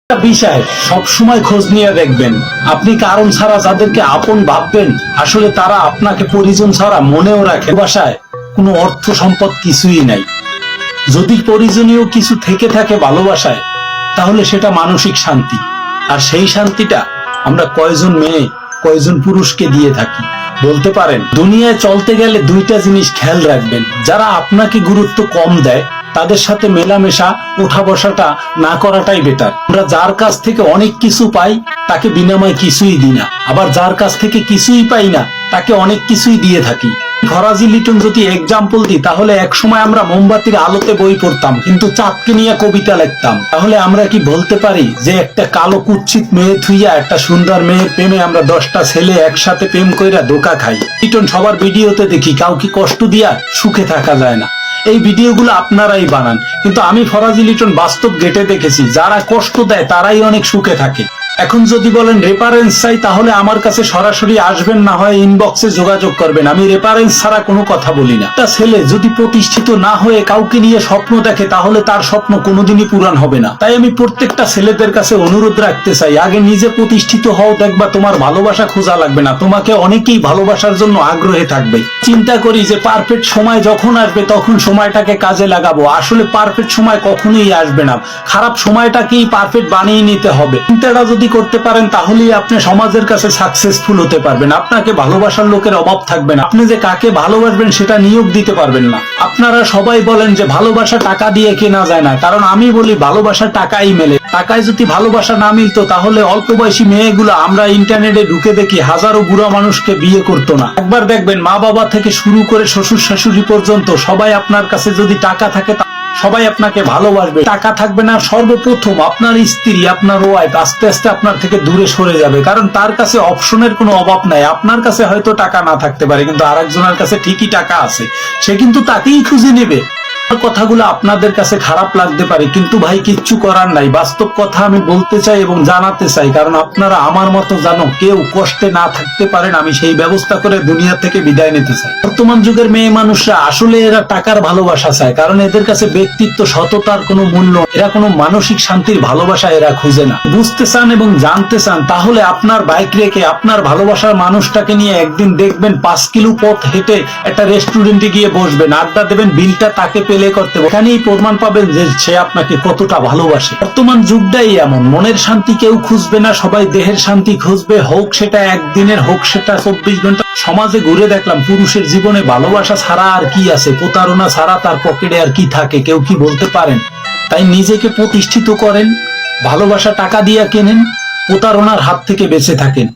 বিষয় সব সময় খোঁজ নিয়ে দেখবেন। আপনি কারণ ছাড়া যাদেরকে আপন ভাববেন আসলে তারা আপনাকে পরিজন ছাড়া মনেও রাখে। ভালোবাসায় কোনো অর্থ সম্পদ কিছুই নাই। যদি প্রয়োজনীয় কিছু থেকে থাকে ভালোবাসায়, তাহলে সেটা মানসিক শান্তি। আর সেই শান্তিটা আমরা কয়জন মেয়ে কয়জন পুরুষকে দিয়ে থাকি বলতে পারেন? দুনিয়ায় চলতে গেলে দুইটা জিনিস খেয়াল রাখবেন। যারা আপনাকে গুরুত্ব কম দেয় তাদের সাথে মেলামেশা উঠা বসাটা না করাটাই বেটার। আমরা যার কাছ থেকে অনেক কিছু পাই তাকে বিনিময়ে কিছুই দিই না, আবার যার কাছ থেকে কিছুই পাই না তাকে অনেক কিছুই দিয়ে থাকি। ফরাজি লিটন যদি এক্সাম্পল দিই, তাহলে এক সময় আমরা মোমবাতির আলোতে বই পড়তাম কিন্তু চাঁদকে নিয়ে কবিতা লিখতাম। তাহলে আমরা কি বলতে পারি যে একটা কালো কুৎসিত মেয়ে থুইয়া একটা সুন্দর মেয়ের প্রেমে আমরা 10টা ছেলে একসাথে প্রেম কইরা ধোঁকা খাই? লিটন সবার ভিডিওতে দেখি কাউকে কষ্ট দিয়া সুখে থাকা যায় না। এই ভিডিওগুলো আপনারাই বানান, কিন্তু আমি ফরাজি লিটন বাস্তব গেটে দেখেছি যারা কষ্ট দেয় তারাই অনেক সুখে থাকে। এখন যদি বলেন রেফারেন্স চাই, তাহলে আমার কাছে সরাসরি আসবেন, না হয় ইনবক্সে যোগাযোগ করবেন। আমি রেফারেন্স ছাড়া কোনো কথা বলি না। একটা ছেলে যদি প্রতিষ্ঠিত না হয়ে কাউকে নিয়ে স্বপ্ন দেখে তাহলে তার স্বপ্ন কোনোদিনই পূরণ হবে না। তাই আমি প্রত্যেকটা ছেলেদের কাছে অনুরোধ রাখতে চাই, আগে নিজে প্রতিষ্ঠিত হও, দেখবা তোমার ভালোবাসা খোঁজা লাগবে না, তোমাকে অনেকেই ভালোবাসার জন্য আগ্রহে থাকবে। চিন্তা করি যে পারফেক্ট সময় যখন আসবে তখন সময়টাকে কাজে লাগাবো। আসলে পারফেক্ট সময় কখনোই আসবে না, খারাপ সময়টাকেই পারফেক্ট বানিয়ে নিতে হবে। চিন্তাটা যদি করতে পারেন তাহলেই আপনি সমাজের কাছে সাকসেসফুল হতে পারবেন। আপনাকে ভালোবাসার লোকের অভাব থাকবে না। আপনি যে কাকে ভালোবাসবেন সেটা নিয়োগ দিতে পারবেন না। আপনারা সবাই বলেন যে ভালোবাসা টাকা দিয়ে কেনা যায় না, কারণ আমি বলি ভালোবাসা টাকাই মেলে। টাকায় যদি ভালোবাসা না মিলতো তাহলে অল্প বয়সী মেয়েগুলো আমরা ইন্টারনেটে ঢুকে দেখি হাজারো বুড়া মানুষকে বিয়ে করতো না। একবার দেখবেন মা বাবা থেকে শুরু করে শ্বশুর শাশুড়ি পর্যন্ত সবাই আপনার কাছে যদি টাকা থাকে সবাই আপনাকে ভালোবাসবে। টাকা থাকবে না, সর্বপ্রথম আপনার স্ত্রী আপনার ওয়াইফ আস্তে আস্তে আপনার থেকে দূরে সরে যাবে, কারণ তার কাছে অপশনের কোনো অভাব নাই। আপনার কাছে হয়তো টাকা না থাকতে পারে কিন্তু আরেকজনের কাছে ঠিকই টাকা আছে, সে কিন্তু তাকেই খুঁজে নেবে। কথাগুলো আপনাদের কাছে খারাপ লাগতে পারে কিন্তু ভাই কিচ্ছু করার নাই। বাস্তব কথা আমি বলতে চাই এবং জানাতে চাই, কারণ আপনারা আমার মতো জানো কেউ কষ্টে না থাকতে পারেন, আমি সেই ব্যবস্থা করে দুনিয়া থেকে বিদায় নিতে চাই। বর্তমান যুগের মেয়ে মানুষরা আসলে এরা টাকার ভালোবাসা চায়, কারণ এদের কাছে ব্যক্তিত্ব সততার কোনো মূল্য, এরা কোনো মানসিক শান্তির ভালোবাসা এরা খুঁজে না। বুঝতে চান এবং জানতে চান তাহলে আপনার বাইক রেখে আপনার ভালোবাসার মানুষটাকে নিয়ে একদিন দেখবেন 5 কিলো পথ হেঁটে একটা রেস্টুরেন্টে গিয়ে বসবেন, আড্ডা দেবেন, বিলটা তাকে পেলে করতে, ওখানেই প্রমাণ পাবেন যে সে আপনাকে কতটা ভালোবাসে। বর্তমান যুগটাই এমন, মনের শান্তি কেউ খুঁজবে না, সবাই দেহের শান্তি খুঁজবে, হোক সেটা একদিনের, হোক সেটা 24 ঘন্টা। সমাজে ঘুরে দেখলাম পুরুষের জীবনে ভালোবাসা ছাড়া আর কি আছে, প্রতারণা ছাড়া তার পকেটে আর কি থাকে, কেউ কি বলতে পারেন? তাই নিজেকে প্রতিষ্ঠিত করেন, ভালোবাসা টাকা দিয়ে কেনেন, প্রতারণার হাত থেকে বেঁচে থাকেন।